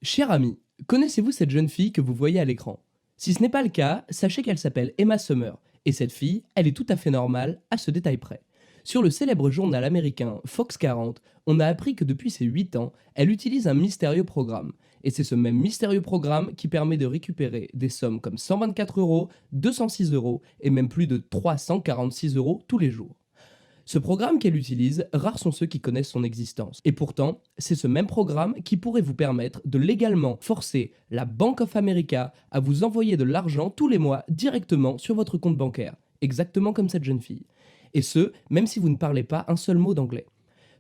Cher ami, connaissez-vous cette jeune fille que vous voyez à l'écran? Si ce n'est pas le cas, sachez qu'elle s'appelle Emma Summer, et cette fille, elle est tout à fait normale, à ce détail près. Sur le célèbre journal américain Fox 40, on a appris que depuis ses 8 ans, elle utilise un mystérieux programme. Et c'est ce même mystérieux programme qui permet de récupérer des sommes comme 124 euros, 206 euros et même plus de 346 euros tous les jours. Ce programme qu'elle utilise, rares sont ceux qui connaissent son existence. Et pourtant, c'est ce même programme qui pourrait vous permettre de légalement forcer la Bank of America à vous envoyer de l'argent tous les mois directement sur votre compte bancaire. Exactement comme cette jeune fille. Et ce, même si vous ne parlez pas un seul mot d'anglais.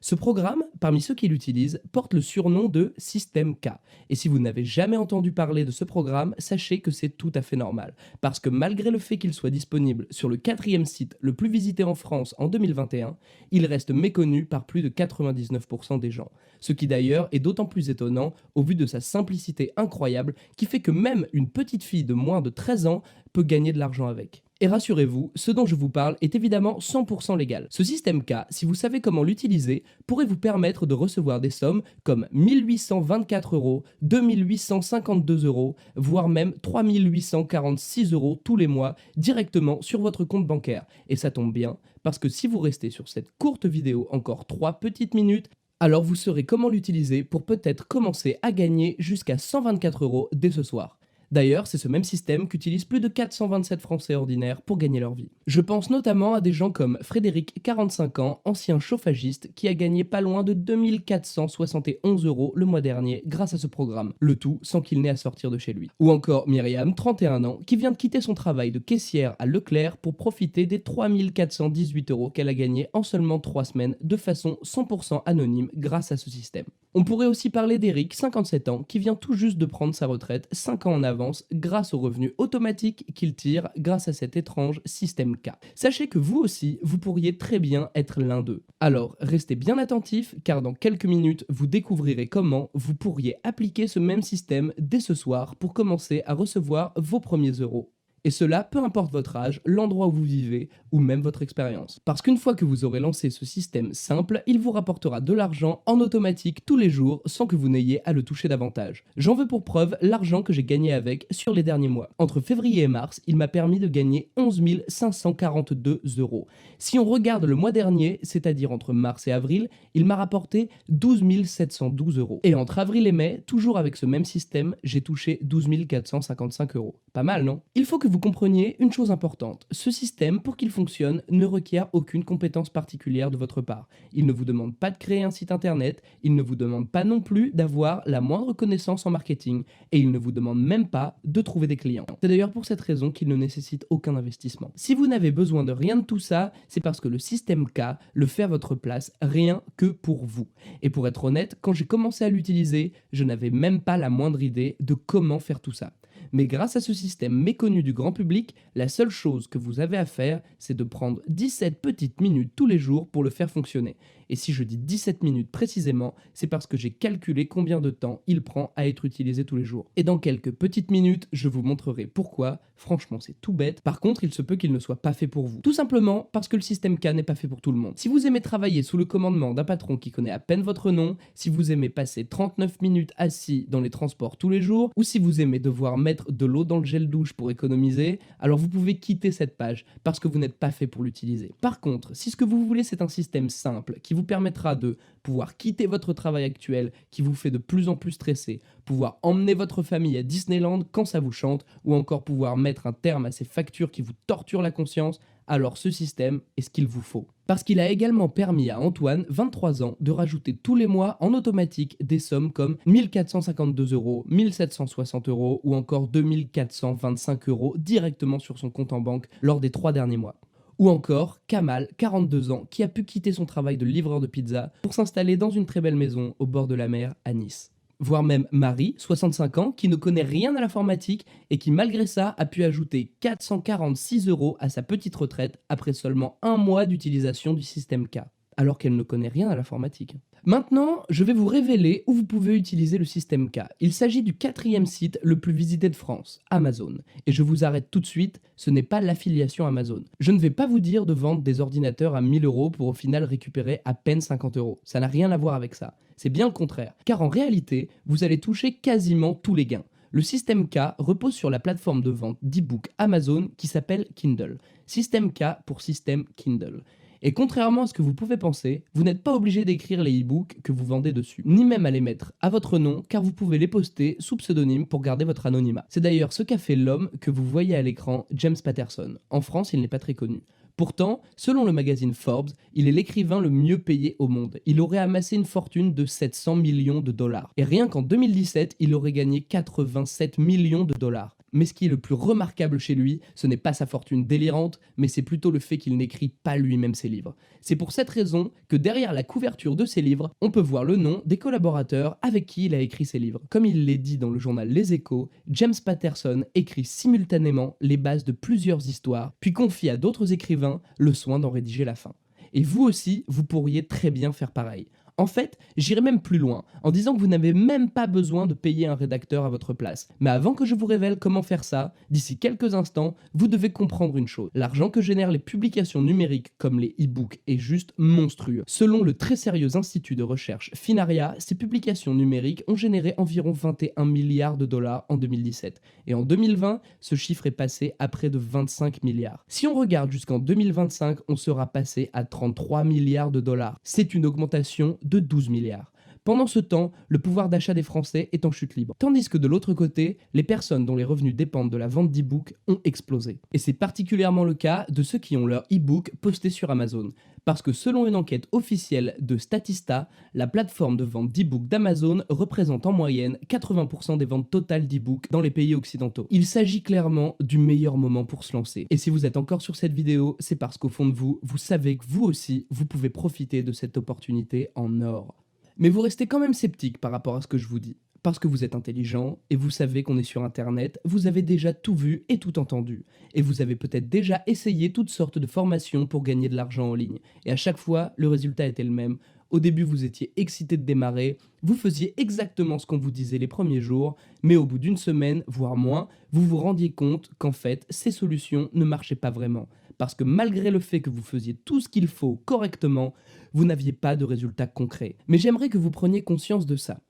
Ce programme, parmi ceux qui l'utilisent, porte le surnom de Système K. Et si vous n'avez jamais entendu parler de ce programme, sachez que c'est tout à fait normal. Parce que malgré le fait qu'il soit disponible sur le quatrième site le plus visité en France en 2021, il reste méconnu par plus de 99% des gens. Ce qui d'ailleurs est d'autant plus étonnant au vu de sa simplicité incroyable qui fait que même une petite fille de moins de 13 ans peut gagner de l'argent avec. Et rassurez-vous, ce dont je vous parle est évidemment 100% légal. Ce système K, si vous savez comment l'utiliser, pourrait vous permettre de recevoir des sommes comme 1824 euros, 2852 euros, voire même 3846 euros tous les mois directement sur votre compte bancaire. Et ça tombe bien, parce que si vous restez sur cette courte vidéo encore 3 petites minutes, alors vous saurez comment l'utiliser pour peut-être commencer à gagner jusqu'à 124 euros dès ce soir. D'ailleurs, c'est ce même système qu'utilisent plus de 427 Français ordinaires pour gagner leur vie. Je pense notamment à des gens comme Frédéric, 45 ans, ancien chauffagiste, qui a gagné pas loin de 2471 euros le mois dernier grâce à ce programme, le tout sans qu'il n'ait à sortir de chez lui. Ou encore Myriam, 31 ans, qui vient de quitter son travail de caissière à Leclerc pour profiter des 3418 euros qu'elle a gagnés en seulement 3 semaines de façon 100% anonyme grâce à ce système. On pourrait aussi parler d'Eric, 57 ans, qui vient tout juste de prendre sa retraite 5 ans en avance grâce aux revenus automatiques qu'il tire grâce à cet étrange système K. Sachez que vous aussi, vous pourriez très bien être l'un d'eux. Alors, restez bien attentifs car dans quelques minutes, vous découvrirez comment vous pourriez appliquer ce même système dès ce soir pour commencer à recevoir vos premiers euros. Et cela, peu importe votre âge, l'endroit où vous vivez ou même votre expérience. Parce qu'une fois que vous aurez lancé ce système simple, il vous rapportera de l'argent en automatique tous les jours sans que vous n'ayez à le toucher davantage. J'en veux pour preuve l'argent que j'ai gagné avec sur les derniers mois. Entre février et mars, il m'a permis de gagner 11 542 euros. Si on regarde le mois dernier, c'est-à-dire entre mars et avril, il m'a rapporté 12 712 euros. Et entre avril et mai, toujours avec ce même système, j'ai touché 12 455 euros. Pas mal, non? Il faut que vous compreniez une chose importante. Ce système, pour qu'il fonctionne, ne requiert aucune compétence particulière de votre part. Il ne vous demande pas de créer un site internet, il ne vous demande pas non plus d'avoir la moindre connaissance en marketing, et il ne vous demande même pas de trouver des clients. C'est d'ailleurs pour cette raison qu'il ne nécessite aucun investissement. Si vous n'avez besoin de rien de tout ça, c'est parce que le système K le fait à votre place rien que pour vous. Et pour être honnête, quand j'ai commencé à l'utiliser, je n'avais même pas la moindre idée de comment faire tout ça. Mais grâce à ce système méconnu du grand public, la seule chose que vous avez à faire, c'est de prendre 17 petites minutes tous les jours pour le faire fonctionner. Et si je dis 17 minutes précisément, c'est parce que j'ai calculé combien de temps il prend à être utilisé tous les jours. Et dans quelques petites minutes, je vous montrerai pourquoi. Franchement, c'est tout bête. Par contre, il se peut qu'il ne soit pas fait pour vous. Tout simplement parce que le système K n'est pas fait pour tout le monde. Si vous aimez travailler sous le commandement d'un patron qui connaît à peine votre nom, si vous aimez passer 39 minutes assis dans les transports tous les jours, ou si vous aimez devoir mettre de l'eau dans le gel douche pour économiser, alors vous pouvez quitter cette page parce que vous n'êtes pas fait pour l'utiliser. Par contre, si ce que vous voulez c'est un système simple qui vous permettra de pouvoir quitter votre travail actuel qui vous fait de plus en plus stresser, pouvoir emmener votre famille à Disneyland quand ça vous chante, ou encore pouvoir mettre un terme à ces factures qui vous torturent la conscience, alors ce système est ce qu'il vous faut. Parce qu'il a également permis à Antoine, 23 ans, de rajouter tous les mois en automatique des sommes comme 1452 euros, 1760 euros ou encore 2425 euros directement sur son compte en banque lors des 3 derniers mois. Ou encore Kamal, 42 ans, qui a pu quitter son travail de livreur de pizza pour s'installer dans une très belle maison au bord de la mer à Nice. Voire même Marie, 65 ans, qui ne connaît rien à l'informatique et qui malgré ça a pu ajouter 446 euros à sa petite retraite après seulement un mois d'utilisation du système K. alors qu'elle ne connaît rien à l'informatique. Maintenant, je vais vous révéler où vous pouvez utiliser le système K. Il s'agit du 4e site le plus visité de France, Amazon. Et je vous arrête tout de suite, ce n'est pas l'affiliation Amazon. Je ne vais pas vous dire de vendre des ordinateurs à 1000 euros pour au final récupérer à peine 50 euros. Ça n'a rien à voir avec ça. C'est bien le contraire. Car en réalité, vous allez toucher quasiment tous les gains. Le système K repose sur la plateforme de vente d'e-book Amazon qui s'appelle Kindle. Système K pour système Kindle. Et contrairement à ce que vous pouvez penser, vous n'êtes pas obligé d'écrire les e-books que vous vendez dessus, ni même à les mettre à votre nom, car vous pouvez les poster sous pseudonyme pour garder votre anonymat. C'est d'ailleurs ce qu'a fait l'homme que vous voyez à l'écran, James Patterson. En France, il n'est pas très connu. Pourtant, selon le magazine Forbes, il est l'écrivain le mieux payé au monde. Il aurait amassé une fortune de 700 millions de dollars. Et rien qu'en 2017, il aurait gagné 87 millions de dollars. Mais ce qui est le plus remarquable chez lui, ce n'est pas sa fortune délirante, mais c'est plutôt le fait qu'il n'écrit pas lui-même ses livres. C'est pour cette raison que derrière la couverture de ses livres, on peut voir le nom des collaborateurs avec qui il a écrit ses livres. Comme il l'est dit dans le journal Les Échos, James Patterson écrit simultanément les bases de plusieurs histoires, puis confie à d'autres écrivains le soin d'en rédiger la fin. Et vous aussi, vous pourriez très bien faire pareil. En fait, j'irai même plus loin, en disant que vous n'avez même pas besoin de payer un rédacteur à votre place. Mais avant que je vous révèle comment faire ça, d'ici quelques instants, vous devez comprendre une chose. L'argent que génèrent les publications numériques comme les e-books est juste monstrueux. Selon le très sérieux institut de recherche Finaria, ces publications numériques ont généré environ 21 milliards de dollars en 2017. Et en 2020, ce chiffre est passé à près de 25 milliards. Si on regarde jusqu'en 2025, on sera passé à 33 milliards de dollars. C'est une augmentation de 12 milliards. Pendant ce temps, le pouvoir d'achat des Français est en chute libre. Tandis que de l'autre côté, les personnes dont les revenus dépendent de la vente d'e-books ont explosé. Et c'est particulièrement le cas de ceux qui ont leur e-book posté sur Amazon. Parce que selon une enquête officielle de Statista, la plateforme de vente d'e-books d'Amazon représente en moyenne 80% des ventes totales d'e-books dans les pays occidentaux. Il s'agit clairement du meilleur moment pour se lancer. Et si vous êtes encore sur cette vidéo, c'est parce qu'au fond de vous, vous savez que vous aussi, vous pouvez profiter de cette opportunité en or. Mais vous restez quand même sceptique par rapport à ce que je vous dis. Parce que vous êtes intelligent et vous savez qu'on est sur internet, vous avez déjà tout vu et tout entendu. Et vous avez peut-être déjà essayé toutes sortes de formations pour gagner de l'argent en ligne. Et à chaque fois, le résultat était le même. Au début, vous étiez excité de démarrer, vous faisiez exactement ce qu'on vous disait les premiers jours, mais au bout d'une semaine, voire moins, vous vous rendiez compte qu'en fait, ces solutions ne marchaient pas vraiment. Parce que malgré le fait que vous faisiez tout ce qu'il faut correctement, vous n'aviez pas de résultats concrets. Mais j'aimerais que vous preniez conscience de ça.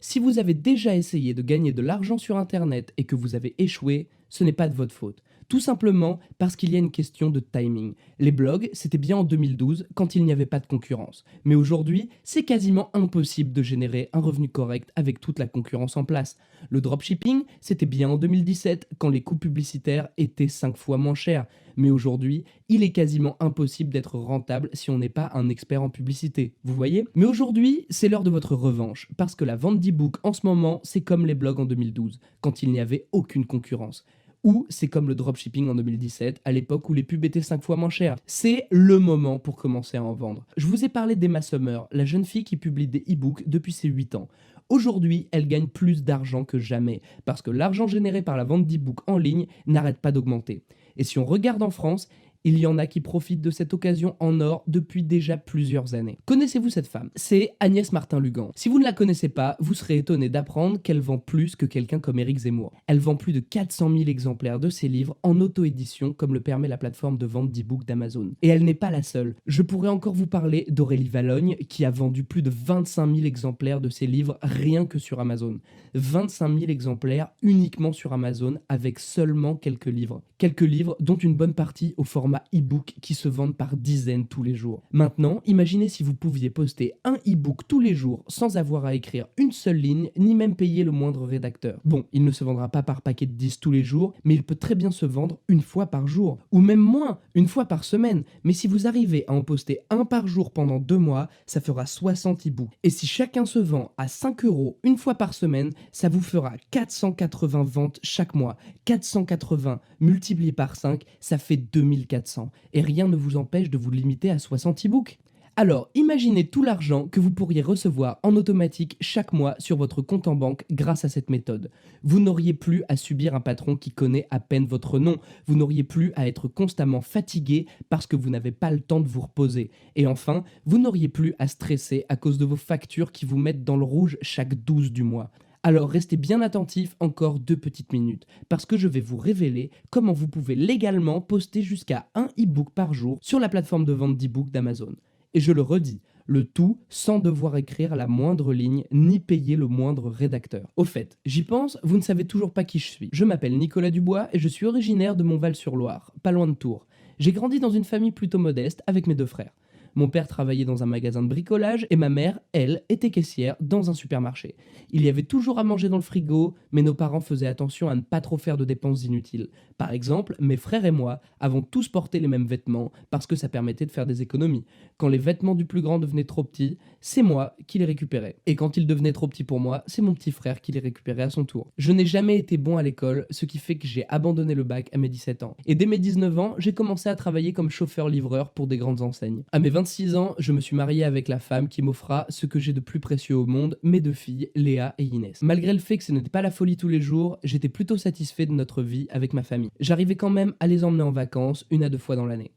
Si vous avez déjà essayé de gagner de l'argent sur Internet et que vous avez échoué, ce n'est pas de votre faute. Tout simplement parce qu'il y a une question de timing. Les blogs, c'était bien en 2012 quand il n'y avait pas de concurrence. Mais aujourd'hui, c'est quasiment impossible de générer un revenu correct avec toute la concurrence en place. Le dropshipping, c'était bien en 2017 quand les coûts publicitaires étaient 5 fois moins chers. Mais aujourd'hui, il est quasiment impossible d'être rentable si on n'est pas un expert en publicité. Vous voyez ? Mais aujourd'hui, c'est l'heure de votre revanche. Parce que la vente d'e-book en ce moment, c'est comme les blogs en 2012, quand il n'y avait aucune concurrence. Ou c'est comme le dropshipping en 2017, à l'époque où les pubs étaient 5 fois moins chères. C'est le moment pour commencer à en vendre. Je vous ai parlé d'Emma Summer, la jeune fille qui publie des e-books depuis ses 8 ans. Aujourd'hui, elle gagne plus d'argent que jamais, parce que l'argent généré par la vente d'e-books en ligne n'arrête pas d'augmenter. Et si on regarde en France, il y en a qui profitent de cette occasion en or depuis déjà plusieurs années. Connaissez-vous cette femme ? C'est Agnès Martin-Lugan. Si vous ne la connaissez pas, vous serez étonné d'apprendre qu'elle vend plus que quelqu'un comme Éric Zemmour. Elle vend plus de 400 000 exemplaires de ses livres en auto-édition, comme le permet la plateforme de vente d'e-books d'Amazon. Et elle n'est pas la seule. Je pourrais encore vous parler d'Aurélie Valogne, qui a vendu plus de 25 000 exemplaires de ses livres rien que sur Amazon. 25 000 exemplaires uniquement sur Amazon avec seulement quelques livres. Quelques livres dont une bonne partie au format e-book qui se vendent par dizaines tous les jours. Maintenant, imaginez si vous pouviez poster un e-book tous les jours sans avoir à écrire une seule ligne, ni même payer le moindre rédacteur. Bon, il ne se vendra pas par paquet de 10 tous les jours, mais il peut très bien se vendre une fois par jour, ou même moins, une fois par semaine. Mais si vous arrivez à en poster un par jour pendant 2 mois, ça fera 60 e-books. Et si chacun se vend à 5 € une fois par semaine, ça vous fera 480 ventes chaque mois. 480 multiplié par 5, ça fait 2400. Et rien ne vous empêche de vous limiter à 60 e-books. Alors, imaginez tout l'argent que vous pourriez recevoir en automatique chaque mois sur votre compte en banque grâce à cette méthode. Vous n'auriez plus à subir un patron qui connaît à peine votre nom. Vous n'auriez plus à être constamment fatigué parce que vous n'avez pas le temps de vous reposer. Et enfin, vous n'auriez plus à stresser à cause de vos factures qui vous mettent dans le rouge chaque 12 du mois. Alors restez bien attentifs encore 2 petites minutes, parce que je vais vous révéler comment vous pouvez légalement poster jusqu'à un e-book par jour sur la plateforme de vente d'e-books d'Amazon. Et je le redis, le tout sans devoir écrire la moindre ligne ni payer le moindre rédacteur. Au fait, j'y pense, vous ne savez toujours pas qui je suis. Je m'appelle Nicolas Dubois et je suis originaire de Montval-sur-Loire, pas loin de Tours. J'ai grandi dans une famille plutôt modeste avec mes 2 frères. Mon père travaillait dans un magasin de bricolage et ma mère, elle, était caissière dans un supermarché. Il y avait toujours à manger dans le frigo, mais nos parents faisaient attention à ne pas trop faire de dépenses inutiles. Par exemple, mes frères et moi avons tous porté les mêmes vêtements parce que ça permettait de faire des économies. Quand les vêtements du plus grand devenaient trop petits, c'est moi qui les récupérais. Et quand ils devenaient trop petits pour moi, c'est mon petit frère qui les récupérait à son tour. Je n'ai jamais été bon à l'école, ce qui fait que j'ai abandonné le bac à mes 17 ans. Et dès mes 19 ans, j'ai commencé à travailler comme chauffeur-livreur pour des grandes enseignes. À mes 26 ans, je me suis marié avec la femme qui m'offra ce que j'ai de plus précieux au monde, mes 2 filles, Léa et Inès. Malgré le fait que ce n'était pas la folie tous les jours, j'étais plutôt satisfait de notre vie avec ma famille. J'arrivais quand même à les emmener en vacances 1 à 2 fois dans l'année.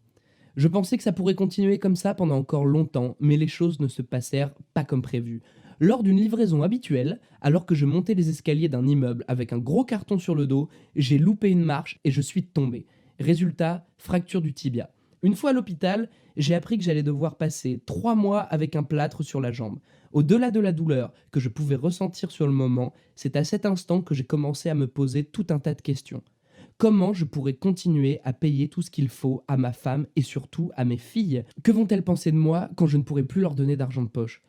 Je pensais que ça pourrait continuer comme ça pendant encore longtemps, mais les choses ne se passèrent pas comme prévu. Lors d'une livraison habituelle, alors que je montais les escaliers d'un immeuble avec un gros carton sur le dos, j'ai loupé une marche et je suis tombé. Résultat, fracture du tibia. Une fois à l'hôpital, j'ai appris que j'allais devoir passer 3 mois avec un plâtre sur la jambe. Au-delà de la douleur que je pouvais ressentir sur le moment, c'est à cet instant que j'ai commencé à me poser tout un tas de questions. Comment je pourrais continuer à payer tout ce qu'il faut à ma femme et surtout à mes filles? Que vont-elles penser de moi quand je ne pourrai plus leur donner d'argent de poche?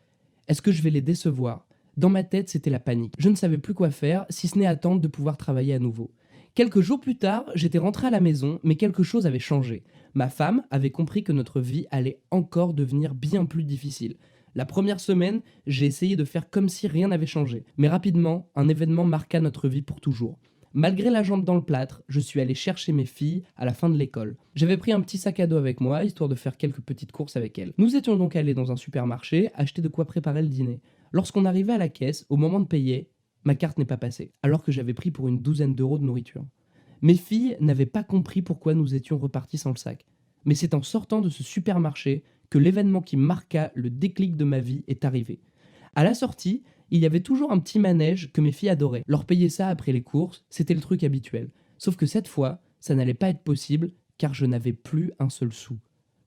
Est-ce que je vais les décevoir? Dans ma tête, c'était la panique. Je ne savais plus quoi faire, si ce n'est attendre de pouvoir travailler à nouveau. Quelques jours plus tard, j'étais rentré à la maison, mais quelque chose avait changé. Ma femme avait compris que notre vie allait encore devenir bien plus difficile. La première semaine, j'ai essayé de faire comme si rien n'avait changé. Mais rapidement, un événement marqua notre vie pour toujours. Malgré la jambe dans le plâtre, je suis allé chercher mes filles à la fin de l'école. J'avais pris un petit sac à dos avec moi, histoire de faire quelques petites courses avec elles. Nous étions donc allés dans un supermarché, acheter de quoi préparer le dîner. Lorsqu'on arrivait à la caisse, au moment de payer, ma carte n'est pas passée, alors que j'avais pris pour une douzaine d'euros de nourriture. Mes filles n'avaient pas compris pourquoi nous étions repartis sans le sac. Mais c'est en sortant de ce supermarché que l'événement qui marqua le déclic de ma vie est arrivé. À la sortie, il y avait toujours un petit manège que mes filles adoraient. Leur payer ça après les courses, c'était le truc habituel. Sauf que cette fois, ça n'allait pas être possible car je n'avais plus un seul sou.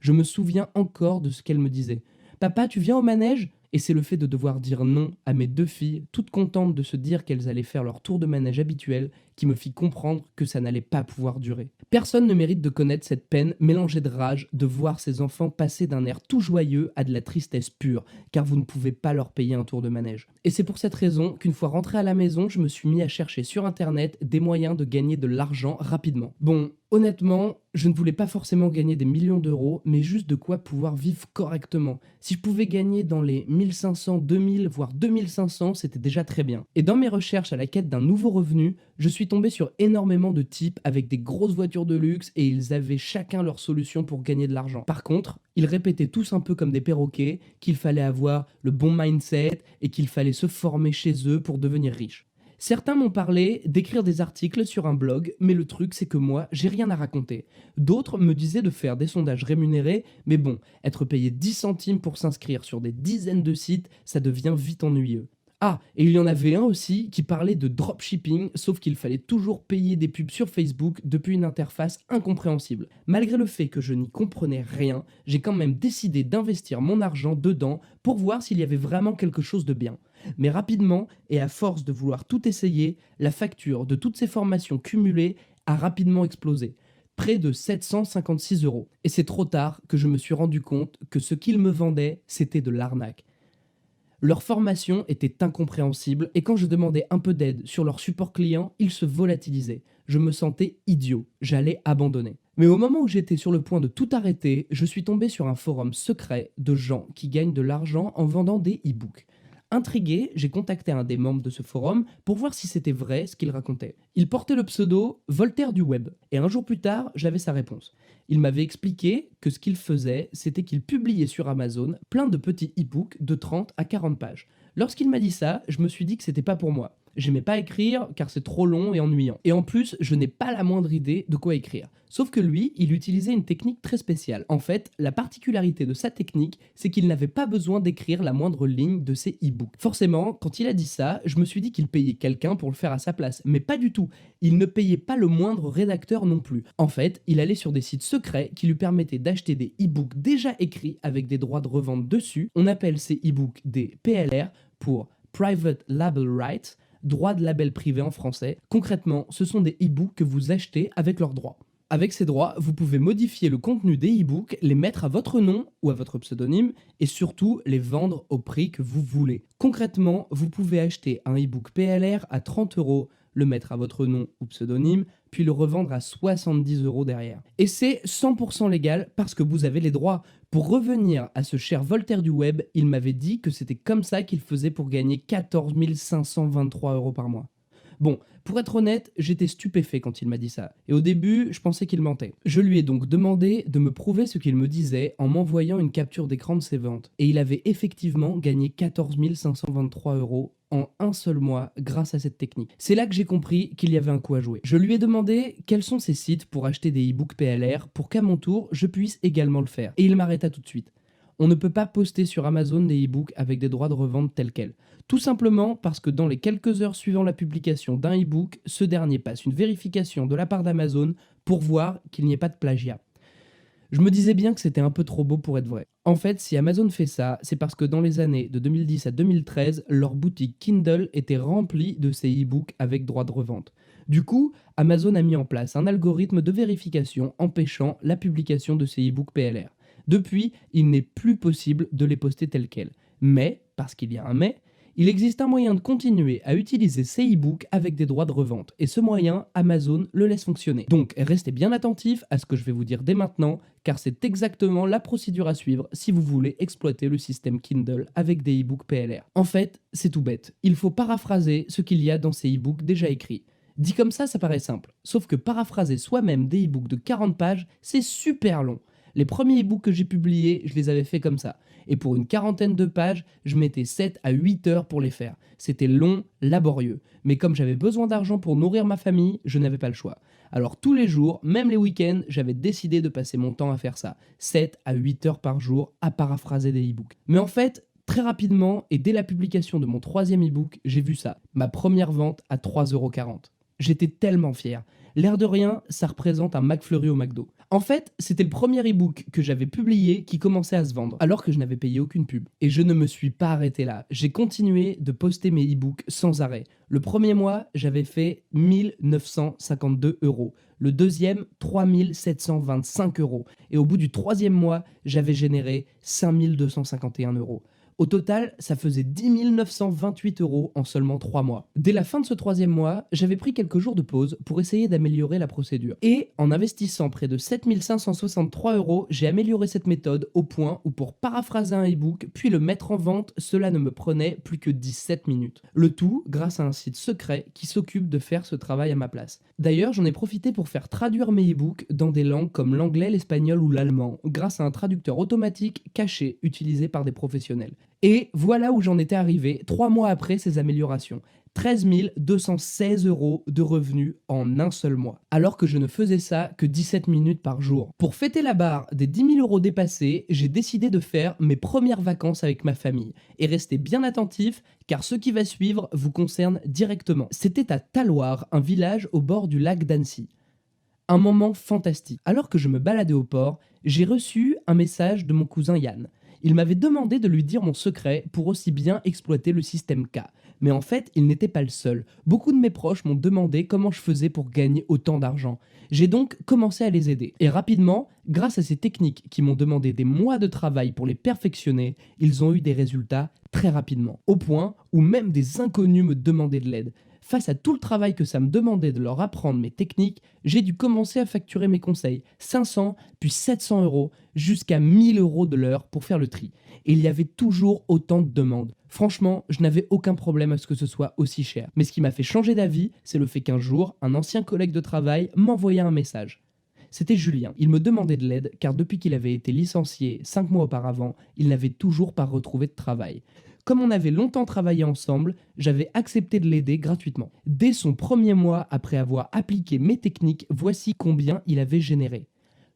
Je me souviens encore de ce qu'elles me disaient. Papa, tu viens au manège? Et c'est le fait de devoir dire non à mes 2 filles, toutes contentes de se dire qu'elles allaient faire leur tour de manège habituel, qui me fit comprendre que ça n'allait pas pouvoir durer. Personne ne mérite de connaître cette peine mélangée de rage de voir ses enfants passer d'un air tout joyeux à de la tristesse pure, car vous ne pouvez pas leur payer un tour de manège. Et c'est pour cette raison qu'une fois rentré à la maison, je me suis mis à chercher sur internet des moyens de gagner de l'argent rapidement. Bon, honnêtement, je ne voulais pas forcément gagner des millions d'euros, mais juste de quoi pouvoir vivre correctement. Si je pouvais gagner dans les 1500, 2000, voire 2500, c'était déjà très bien. Et dans mes recherches à la quête d'un nouveau revenu, je suis tombé sur énormément de types avec des grosses voitures de luxe et ils avaient chacun leur solution pour gagner de l'argent. Par contre, ils répétaient tous un peu comme des perroquets qu'il fallait avoir le bon mindset et qu'il fallait se former chez eux pour devenir riche. Certains m'ont parlé d'écrire des articles sur un blog, mais le truc c'est que moi, j'ai rien à raconter. D'autres me disaient de faire des sondages rémunérés, mais bon, être payé 10 centimes pour s'inscrire sur des dizaines de sites, ça devient vite ennuyeux. Ah, et il y en avait un aussi qui parlait de dropshipping, sauf qu'il fallait toujours payer des pubs sur Facebook depuis une interface incompréhensible. Malgré le fait que je n'y comprenais rien, j'ai quand même décidé d'investir mon argent dedans pour voir s'il y avait vraiment quelque chose de bien. Mais rapidement, et à force de vouloir tout essayer, la facture de toutes ces formations cumulées a rapidement explosé. Près de 756 euros. Et c'est trop tard que je me suis rendu compte que ce qu'ils me vendaient, c'était de l'arnaque. Leur formation était incompréhensible et quand je demandais un peu d'aide sur leur support client, ils se volatilisaient. Je me sentais idiot, j'allais abandonner. Mais au moment où j'étais sur le point de tout arrêter, je suis tombé sur un forum secret de gens qui gagnent de l'argent en vendant des e-books. Intrigué, j'ai contacté un des membres de ce forum pour voir si c'était vrai ce qu'il racontait. Il portait le pseudo Voltaire du web, et un jour plus tard, j'avais sa réponse. Il m'avait expliqué que ce qu'il faisait, c'était qu'il publiait sur Amazon plein de petits e-books de 30 à 40 pages. Lorsqu'il m'a dit ça, je me suis dit que c'était pas pour moi. J'aimais pas écrire car c'est trop long et ennuyant. Et en plus, je n'ai pas la moindre idée de quoi écrire. Sauf que lui, il utilisait une technique très spéciale. En fait, la particularité de sa technique, c'est qu'il n'avait pas besoin d'écrire la moindre ligne de ses e-books. Forcément, quand il a dit ça, je me suis dit qu'il payait quelqu'un pour le faire à sa place. Mais pas du tout. Il ne payait pas le moindre rédacteur non plus. En fait, il allait sur des sites secrets qui lui permettaient d'acheter des e-books déjà écrits avec des droits de revente dessus. On appelle ces e-books des PLR pour Private Label Rights, droits de label privé en français. Concrètement, ce sont des e-books que vous achetez avec leurs droits. Avec ces droits, vous pouvez modifier le contenu des e-books, les mettre à votre nom ou à votre pseudonyme et surtout les vendre au prix que vous voulez. Concrètement, vous pouvez acheter un e-book PLR à 30 €, le mettre à votre nom ou pseudonyme, puis le revendre à 70 € derrière. Et c'est 100% légal parce que vous avez les droits. Pour revenir à ce cher Voltaire du web, il m'avait dit que c'était comme ça qu'il faisait pour gagner 14 523 € par mois. Bon, pour être honnête, j'étais stupéfait quand il m'a dit ça. Et au début, je pensais qu'il mentait. Je lui ai donc demandé de me prouver ce qu'il me disait en m'envoyant une capture d'écran de ses ventes. Et il avait effectivement gagné 14 523 € en un seul mois grâce à cette technique. C'est là que j'ai compris qu'il y avait un coup à jouer. Je lui ai demandé quels sont ces sites pour acheter des e-books PLR pour qu'à mon tour, je puisse également le faire. Et il m'arrêta tout de suite. On ne peut pas poster sur Amazon des e-books avec des droits de revente tels quels. Tout simplement parce que dans les quelques heures suivant la publication d'un e-book, ce dernier passe une vérification de la part d'Amazon pour voir qu'il n'y ait pas de plagiat. Je me disais bien que c'était un peu trop beau pour être vrai. En fait, si Amazon fait ça, c'est parce que dans les années de 2010 à 2013, leur boutique Kindle était remplie de ces e-books avec droit de revente. Du coup, Amazon a mis en place un algorithme de vérification empêchant la publication de ces e-books PLR. Depuis, il n'est plus possible de les poster tels quels. Mais, parce qu'il y a un mais, il existe un moyen de continuer à utiliser ces e-books avec des droits de revente. Et ce moyen, Amazon le laisse fonctionner. Donc, restez bien attentifs à ce que je vais vous dire dès maintenant, car c'est exactement la procédure à suivre si vous voulez exploiter le système Kindle avec des e-books PLR. En fait, c'est tout bête. Il faut paraphraser ce qu'il y a dans ces e-books déjà écrits. Dit comme ça paraît simple. Sauf que paraphraser soi-même des e-books de 40 pages, c'est super long. Les premiers e-books que j'ai publiés, je les avais fait comme ça. Et pour une quarantaine de pages, je mettais 7 à 8 heures pour les faire. C'était long, laborieux. Mais comme j'avais besoin d'argent pour nourrir ma famille, je n'avais pas le choix. Alors tous les jours, même les week-ends, j'avais décidé de passer mon temps à faire ça. 7 à 8 heures par jour à paraphraser des e-books. Mais en fait, très rapidement, et dès la publication de mon 3e e-book, j'ai vu ça. Ma première vente à 3,40 €. J'étais tellement fier. L'air de rien, ça représente un McFlurry au McDo. En fait, c'était le premier e-book que j'avais publié qui commençait à se vendre, alors que je n'avais payé aucune pub. Et je ne me suis pas arrêté là. J'ai continué de poster mes e-books sans arrêt. Le premier mois, j'avais fait 1 952 €. Le deuxième, 3 725 €. Et au bout du 3e mois, j'avais généré 5 251 €. Au total, ça faisait 10 928 € en seulement 3 mois. Dès la fin de ce 3e mois, j'avais pris quelques jours de pause pour essayer d'améliorer la procédure. Et en investissant près de 7 563 €, j'ai amélioré cette méthode au point où pour paraphraser un e-book puis le mettre en vente, cela ne me prenait plus que 17 minutes. Le tout grâce à un site secret qui s'occupe de faire ce travail à ma place. D'ailleurs, j'en ai profité pour faire traduire mes e-books dans des langues comme l'anglais, l'espagnol ou l'allemand, grâce à un traducteur automatique caché utilisé par des professionnels. Et voilà où j'en étais arrivé 3 mois après ces améliorations. 13 216 € de revenus en un seul mois, alors que je ne faisais ça que 17 minutes par jour. Pour fêter la barre des 10 000 € dépassés, j'ai décidé de faire mes premières vacances avec ma famille. Et restez bien attentifs, car ce qui va suivre vous concerne directement. C'était à Talloires, un village au bord du lac d'Annecy. Un moment fantastique. Alors que je me baladais au port, j'ai reçu un message de mon cousin Yann. Il m'avait demandé de lui dire mon secret pour aussi bien exploiter le système K. Mais en fait, il n'était pas le seul. Beaucoup de mes proches m'ont demandé comment je faisais pour gagner autant d'argent. J'ai donc commencé à les aider. Et rapidement, grâce à ces techniques qui m'ont demandé des mois de travail pour les perfectionner, ils ont eu des résultats très rapidement. Au point où même des inconnus me demandaient de l'aide. Face à tout le travail que ça me demandait de leur apprendre mes techniques, j'ai dû commencer à facturer mes conseils. 500, puis 700 €, jusqu'à 1 000 € de l'heure pour faire le tri. Et il y avait toujours autant de demandes. Franchement, je n'avais aucun problème à ce que ce soit aussi cher. Mais ce qui m'a fait changer d'avis, c'est le fait qu'un jour, un ancien collègue de travail m'envoya un message. C'était Julien. Il me demandait de l'aide car depuis qu'il avait été licencié 5 mois auparavant, il n'avait toujours pas retrouvé de travail. Comme on avait longtemps travaillé ensemble, j'avais accepté de l'aider gratuitement. Dès son premier mois après avoir appliqué mes techniques, voici combien il avait généré.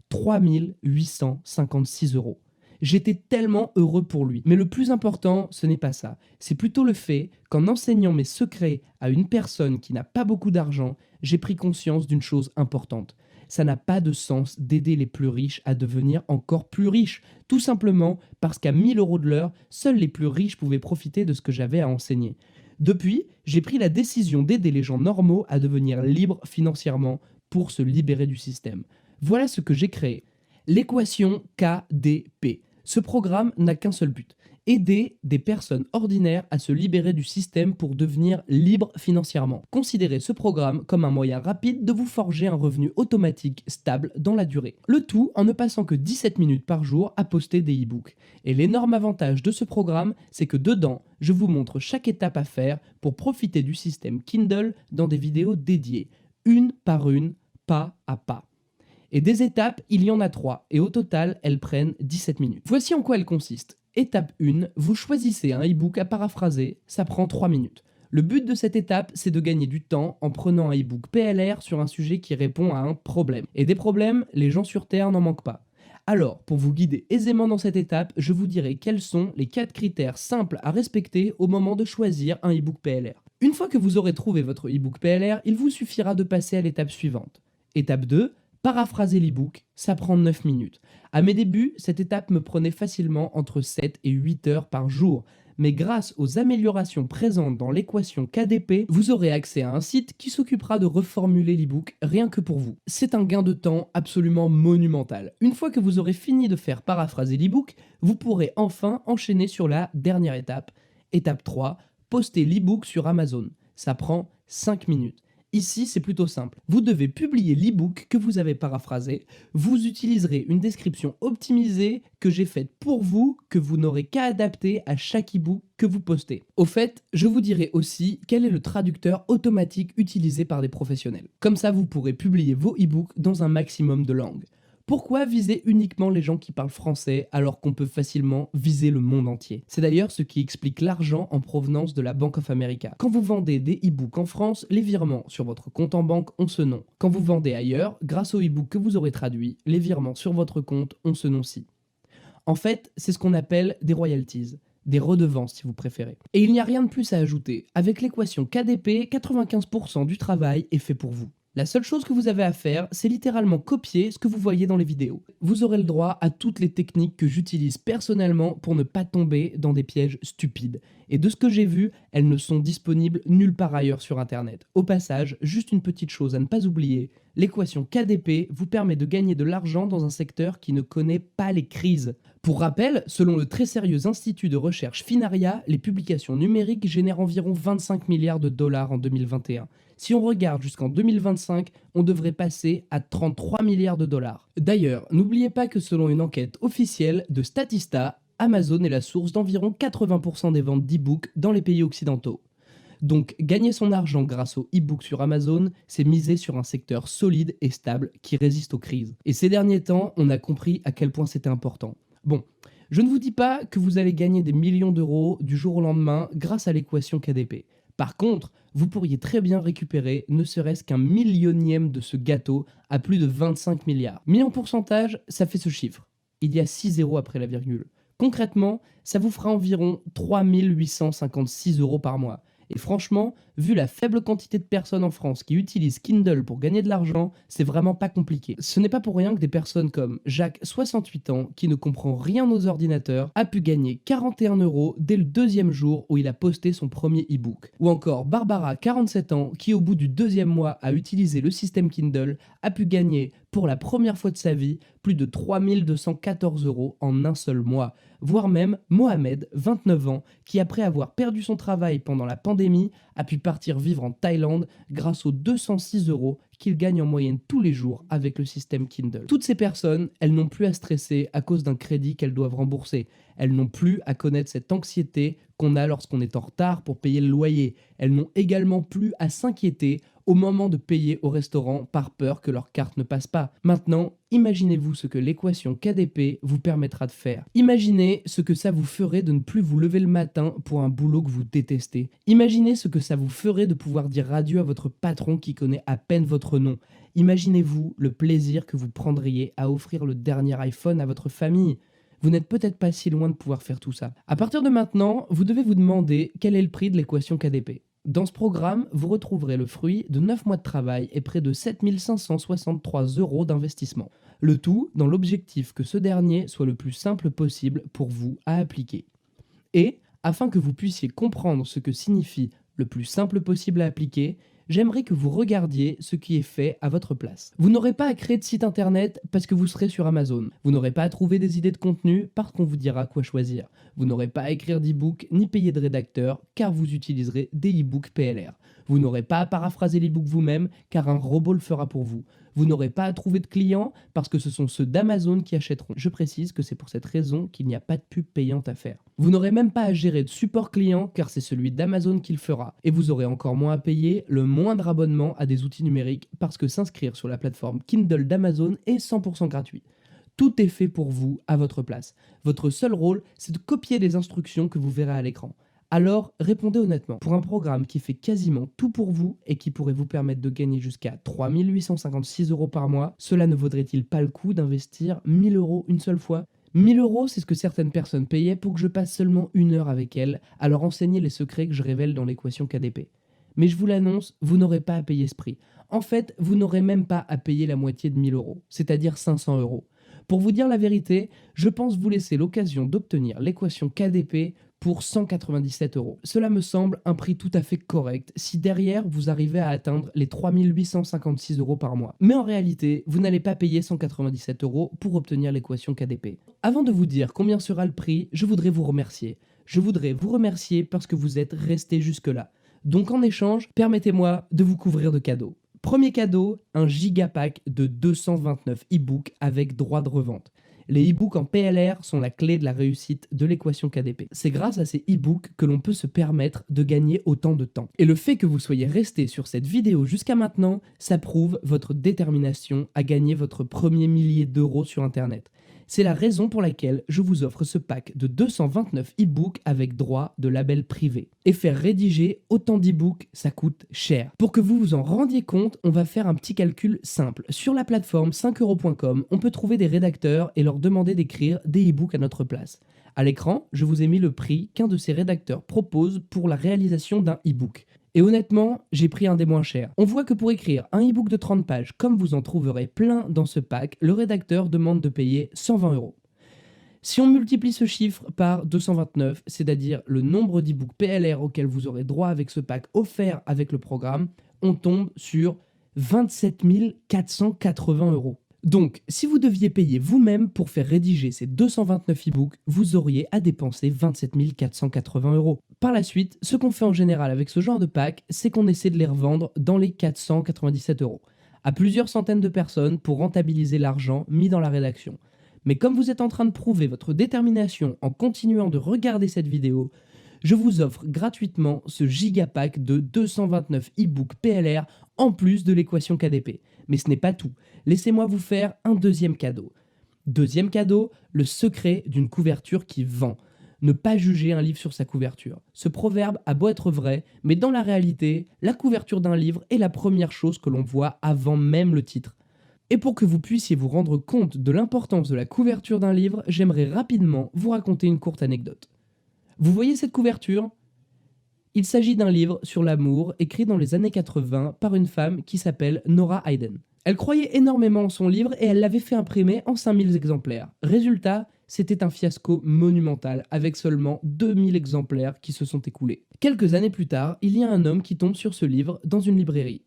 3 856 €. J'étais tellement heureux pour lui. Mais le plus important, ce n'est pas ça. C'est plutôt le fait qu'en enseignant mes secrets à une personne qui n'a pas beaucoup d'argent, j'ai pris conscience d'une chose importante. Ça n'a pas de sens d'aider les plus riches à devenir encore plus riches. Tout simplement parce qu'à 1 000 € de l'heure, seuls les plus riches pouvaient profiter de ce que j'avais à enseigner. Depuis, j'ai pris la décision d'aider les gens normaux à devenir libres financièrement pour se libérer du système. Voilà ce que j'ai créé. L'équation KDP. Ce programme n'a qu'un seul but, aider des personnes ordinaires à se libérer du système pour devenir libres financièrement. Considérez ce programme comme un moyen rapide de vous forger un revenu automatique stable dans la durée. Le tout en ne passant que 17 minutes par jour à poster des e-books. Et l'énorme avantage de ce programme, c'est que dedans, je vous montre chaque étape à faire pour profiter du système Kindle dans des vidéos dédiées, une par une, pas à pas. Et des étapes, il y en a 3, et au total, elles prennent 17 minutes. Voici en quoi elles consistent. Étape 1, vous choisissez un e-book à paraphraser, ça prend 3 minutes. Le but de cette étape, c'est de gagner du temps en prenant un e-book PLR sur un sujet qui répond à un problème. Et des problèmes, les gens sur Terre n'en manquent pas. Alors, pour vous guider aisément dans cette étape, je vous dirai quels sont les 4 critères simples à respecter au moment de choisir un e-book PLR. Une fois que vous aurez trouvé votre e-book PLR, il vous suffira de passer à l'étape suivante. Étape 2, paraphraser l'e-book, ça prend 9 minutes. À mes débuts, cette étape me prenait facilement entre 7 et 8 heures par jour. Mais grâce aux améliorations présentes dans l'équation KDP, vous aurez accès à un site qui s'occupera de reformuler l'e-book rien que pour vous. C'est un gain de temps absolument monumental. Une fois que vous aurez fini de faire paraphraser l'e-book, vous pourrez enfin enchaîner sur la dernière étape. Étape 3, poster l'e-book sur Amazon. Ça prend 5 minutes. Ici, c'est plutôt simple. Vous devez publier l'e-book que vous avez paraphrasé. Vous utiliserez une description optimisée que j'ai faite pour vous, que vous n'aurez qu'à adapter à chaque e-book que vous postez. Au fait, je vous dirai aussi quel est le traducteur automatique utilisé par des professionnels. Comme ça, vous pourrez publier vos e-books dans un maximum de langues. Pourquoi viser uniquement les gens qui parlent français alors qu'on peut facilement viser le monde entier? C'est d'ailleurs ce qui explique l'argent en provenance de la Bank of America. Quand vous vendez des e-books en France, les virements sur votre compte en banque ont ce nom. Quand vous vendez ailleurs, grâce au e-book que vous aurez traduit, les virements sur votre compte ont ce nom-ci. En fait, c'est ce qu'on appelle des royalties. Des redevances si vous préférez. Et il n'y a rien de plus à ajouter. Avec l'équation KDP, 95% du travail est fait pour vous. La seule chose que vous avez à faire, c'est littéralement copier ce que vous voyez dans les vidéos. Vous aurez le droit à toutes les techniques que j'utilise personnellement pour ne pas tomber dans des pièges stupides. Et de ce que j'ai vu, elles ne sont disponibles nulle part ailleurs sur Internet. Au passage, juste une petite chose à ne pas oublier, l'équation KDP vous permet de gagner de l'argent dans un secteur qui ne connaît pas les crises. Pour rappel, selon le très sérieux institut de recherche Finaria, les publications numériques génèrent environ 25 milliards de dollars en 2021. Si on regarde jusqu'en 2025, on devrait passer à 33 milliards de dollars. D'ailleurs, n'oubliez pas que selon une enquête officielle de Statista, Amazon est la source d'environ 80% des ventes d'e-books dans les pays occidentaux. Donc, gagner son argent grâce aux e-books sur Amazon, c'est miser sur un secteur solide et stable qui résiste aux crises. Et ces derniers temps, on a compris à quel point c'était important. Bon, je ne vous dis pas que vous allez gagner des millions d'euros du jour au lendemain grâce à l'équation KDP. Par contre, vous pourriez très bien récupérer ne serait-ce qu'un millionième de ce gâteau à plus de 25 milliards. Mis en pourcentage, ça fait ce chiffre. Il y a 6 zéros après la virgule. Concrètement, ça vous fera environ 3 856 € par mois. Et franchement, vu la faible quantité de personnes en France qui utilisent Kindle pour gagner de l'argent, c'est vraiment pas compliqué. Ce n'est pas pour rien que des personnes comme Jacques, 68 ans, qui ne comprend rien aux ordinateurs, a pu gagner 41 € dès le 2e jour où il a posté son premier e-book. Ou encore Barbara, 47 ans, qui au bout du 2e mois à utiliser le système Kindle, a pu gagner, pour la première fois de sa vie, plus de 3 214 € en un seul mois. Voire même Mohamed, 29 ans, qui après avoir perdu son travail pendant la pandémie, a pu partir vivre en Thaïlande grâce aux 206 € qu'il gagne en moyenne tous les jours avec le système Kindle. Toutes ces personnes, elles n'ont plus à stresser à cause d'un crédit qu'elles doivent rembourser. Elles n'ont plus à connaître cette anxiété qu'on a lorsqu'on est en retard pour payer le loyer. Elles n'ont également plus à s'inquiéter au moment de payer au restaurant par peur que leur carte ne passe pas. Maintenant, imaginez-vous ce que l'équation KDP vous permettra de faire. Imaginez ce que ça vous ferait de ne plus vous lever le matin pour un boulot que vous détestez. Imaginez ce que ça vous ferait de pouvoir dire adieu à votre patron qui connaît à peine votre nom. Imaginez-vous le plaisir que vous prendriez à offrir le dernier iPhone à votre famille. Vous n'êtes peut-être pas si loin de pouvoir faire tout ça. À partir de maintenant, vous devez vous demander quel est le prix de l'équation KDP. Dans ce programme, vous retrouverez le fruit de 9 mois de travail et près de 7 563 € d'investissement. Le tout dans l'objectif que ce dernier soit le plus simple possible pour vous à appliquer. Et, afin que vous puissiez comprendre ce que signifie le plus simple possible à appliquer, j'aimerais que vous regardiez ce qui est fait à votre place. Vous n'aurez pas à créer de site internet parce que vous serez sur Amazon. Vous n'aurez pas à trouver des idées de contenu parce qu'on vous dira quoi choisir. Vous n'aurez pas à écrire d'e-book ni payer de rédacteur car vous utiliserez des e-books PLR. Vous n'aurez pas à paraphraser l'e-book vous-même car un robot le fera pour vous. Vous n'aurez pas à trouver de clients parce que ce sont ceux d'Amazon qui achèteront. Je précise que c'est pour cette raison qu'il n'y a pas de pub payante à faire. Vous n'aurez même pas à gérer de support client car c'est celui d'Amazon qui le fera. Et vous aurez encore moins à payer le moindre abonnement à des outils numériques parce que s'inscrire sur la plateforme Kindle d'Amazon est 100% gratuit. Tout est fait pour vous à votre place. Votre seul rôle, c'est de copier les instructions que vous verrez à l'écran. Alors, répondez honnêtement. Pour un programme qui fait quasiment tout pour vous et qui pourrait vous permettre de gagner jusqu'à 3 856 € par mois, cela ne vaudrait-il pas le coup d'investir 1 000 € une seule fois ? 1 000 €, c'est ce que certaines personnes payaient pour que je passe seulement 1 heure avec elles à leur enseigner les secrets que je révèle dans l'équation KDP. Mais je vous l'annonce, vous n'aurez pas à payer ce prix. En fait, vous n'aurez même pas à payer la moitié de 1 000 €, c'est-à-dire 500 €. Pour vous dire la vérité, je pense vous laisser l'occasion d'obtenir l'équation KDP pour 197 €. Cela me semble un prix tout à fait correct si derrière vous arrivez à atteindre les 3 856 € par mois. Mais en réalité, vous n'allez pas payer 197 € pour obtenir l'équation KDP. Avant de vous dire combien sera le prix, je voudrais vous remercier. Je voudrais vous remercier parce que vous êtes resté jusque-là. Donc en échange, permettez-moi de vous couvrir de cadeaux. Premier cadeau, un gigapack de 229 e-books avec droit de revente. Les e-books en PLR sont la clé de la réussite de l'équation KDP. C'est grâce à ces e-books que l'on peut se permettre de gagner autant de temps. Et le fait que vous soyez resté sur cette vidéo jusqu'à maintenant, ça prouve votre détermination à gagner votre premier millier d'euros sur Internet. C'est la raison pour laquelle je vous offre ce pack de 229 e-books avec droit de label privé. Et faire rédiger autant d'e-books, ça coûte cher. Pour que vous vous en rendiez compte, on va faire un petit calcul simple. Sur la plateforme 5euros.com, on peut trouver des rédacteurs et leur demander d'écrire des e-books à notre place. À l'écran, je vous ai mis le prix qu'un de ces rédacteurs propose pour la réalisation d'un e-book. Et honnêtement, j'ai pris un des moins chers. On voit que pour écrire un e-book de 30 pages, comme vous en trouverez plein dans ce pack, le rédacteur demande de payer 120 €. Si on multiplie ce chiffre par 229, c'est-à-dire le nombre d'e-books PLR auxquels vous aurez droit avec ce pack offert avec le programme, on tombe sur 27 480 €. Donc, si vous deviez payer vous-même pour faire rédiger ces 229 e-books, vous auriez à dépenser 27 480 €. Par la suite, ce qu'on fait en général avec ce genre de pack, c'est qu'on essaie de les revendre dans les 497 € à plusieurs centaines de personnes pour rentabiliser l'argent mis dans la rédaction. Mais comme vous êtes en train de prouver votre détermination en continuant de regarder cette vidéo, je vous offre gratuitement ce gigapack de 229 e-books PLR en plus de l'équation KDP. Mais ce n'est pas tout. Laissez-moi vous faire un deuxième cadeau. Deuxième cadeau, le secret d'une couverture qui vend. Ne pas juger un livre sur sa couverture. Ce proverbe a beau être vrai, mais dans la réalité, la couverture d'un livre est la première chose que l'on voit avant même le titre. Et pour que vous puissiez vous rendre compte de l'importance de la couverture d'un livre, j'aimerais rapidement vous raconter une courte anecdote. Vous voyez cette couverture ? Il s'agit d'un livre sur l'amour écrit dans les années 80 par une femme qui s'appelle Nora Hayden. Elle croyait énormément en son livre et elle l'avait fait imprimer en 5000 exemplaires. Résultat, c'était un fiasco monumental avec seulement 2000 exemplaires qui se sont écoulés. Quelques années plus tard, il y a un homme qui tombe sur ce livre dans une librairie.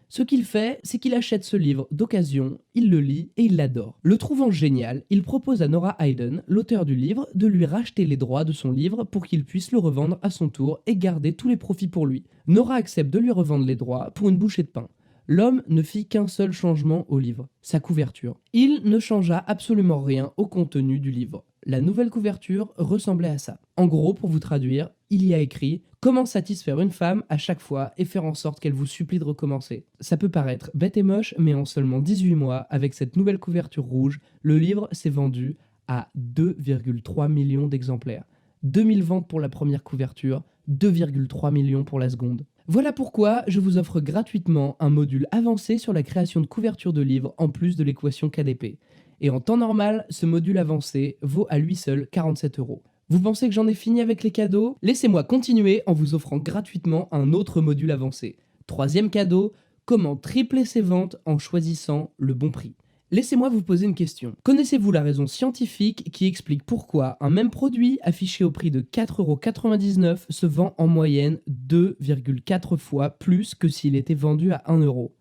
Ce qu'il fait, c'est qu'il achète ce livre d'occasion, il le lit et il l'adore. Le trouvant génial, il propose à Nora Hayden, l'auteur du livre, de lui racheter les droits de son livre pour qu'il puisse le revendre à son tour et garder tous les profits pour lui. Nora accepte de lui revendre les droits pour une bouchée de pain. L'homme ne fit qu'un seul changement au livre, sa couverture. Il ne changea absolument rien au contenu du livre. la nouvelle couverture ressemblait à ça. En gros, pour vous traduire, il y a écrit « Comment satisfaire une femme à chaque fois et faire en sorte qu'elle vous supplie de recommencer ». Ça peut paraître bête et moche, mais en seulement 18 mois, avec cette nouvelle couverture rouge, le livre s'est vendu à 2,3 millions d'exemplaires. 2000 ventes pour la première couverture, 2,3 millions pour la seconde. Voilà pourquoi je vous offre gratuitement un module avancé sur la création de couvertures de livres en plus de l'équation KDP. Et en temps normal, ce module avancé vaut à lui seul 47 €. Vous pensez que j'en ai fini avec les cadeaux? Laissez-moi continuer en vous offrant gratuitement un autre module avancé. Troisième cadeau, comment tripler ses ventes en choisissant le bon prix. Laissez-moi vous poser une question. Connaissez-vous la raison scientifique qui explique pourquoi un même produit affiché au prix de 4,99 € se vend en moyenne 2,4 fois plus que s'il était vendu à 1 €?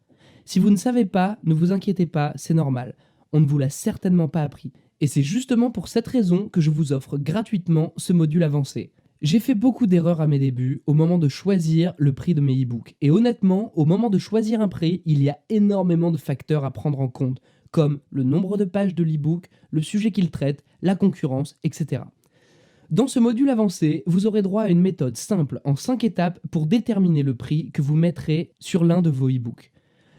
Si vous ne savez pas, ne vous inquiétez pas, c'est normal. On ne vous l'a certainement pas appris. Et c'est justement pour cette raison que je vous offre gratuitement ce module avancé. J'ai fait beaucoup d'erreurs à mes débuts au moment de choisir le prix de mes e-books. Et honnêtement, au moment de choisir un prix, il y a énormément de facteurs à prendre en compte, comme le nombre de pages de l'e-book, le sujet qu'il traite, la concurrence, etc. Dans ce module avancé, vous aurez droit à une méthode simple en 5 étapes pour déterminer le prix que vous mettrez sur l'un de vos e-books.